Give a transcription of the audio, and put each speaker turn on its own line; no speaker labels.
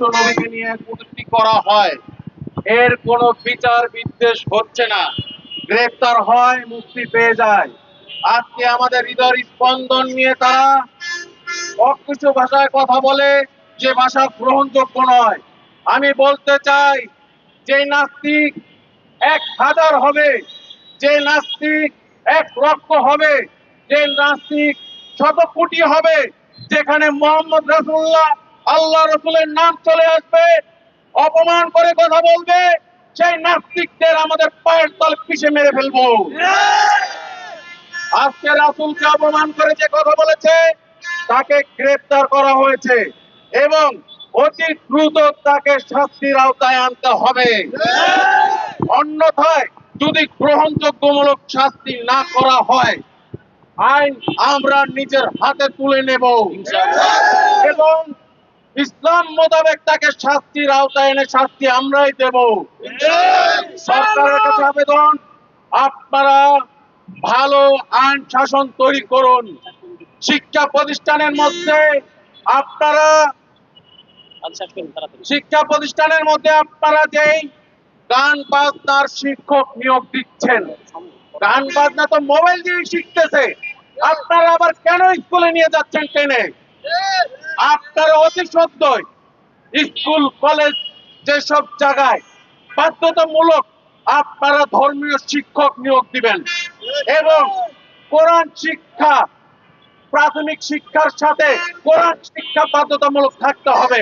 নবীকে নিয়ে কটূক্তি করা হয়, এর কোনো বিচার বিদ্বেষ হচ্ছে না, গ্রেফতার হয়, মুক্তি পেয়ে যায়। আজকে আমাদের হৃদয় স্পন্দন নিয়ে তারা অকৃষ্ট ভাষায় কথা বলে, যে ভাষা গ্রহণযোগ্য নয়। আমি বলতে চাই, যে নাস্তিক 1000 হবে, যে নাস্তিক 1 লক্ষ হবে, যে নাস্তিক 100 কোটি হবে, যেখানে মোহাম্মদ রাসূলুল্লাহ আল্লাহ রসুলের নাম চলে আসবে, অপমান করে কথা বলবে, সেই নাস্তিকদের আমাদের পায়ের তলে পিষে মেরে ফেলবো। আজকে রাসূলকে অপমান করে যে কথা বলেছে, তাকে গ্রেফতার করা হয়েছে এবং অতি দ্রুত তাকে শাস্তির আওতায় আনতে হবে। অন্যথায় যদি গ্রহণযোগ্যমূলক শাস্তি না করা হয়, আইন আমরা নিজের হাতে তুলে নেব এবং ইসলাম মোতাবেক তাকে শাস্তির আওতায় এনে শাস্তি আমরাই দেব। সরকারের কাছে আবেদন, আপনারা ভালো আইন শাসন তৈরি করুন। শিক্ষা প্রতিষ্ঠানের মধ্যে আপনারা যেই গান বাজনার শিক্ষক নিয়োগ দিচ্ছেন, গান বাজনা তো মোবাইল দিয়ে শিখতেছে, আপনারা আবার কেন স্কুলে নিয়ে যাচ্ছেন টেনে? আপনারা অতি সত্ত্বই স্কুল কলেজ যেসব জায়গায় বাধ্যতামূলক আপনারা ধর্মীয় শিক্ষক নিয়োগ দিবেন এবং কোরআন শিক্ষা, প্রাথমিক শিক্ষার সাথে কোরআন শিক্ষা বাধ্যতামূলক থাকতে হবে।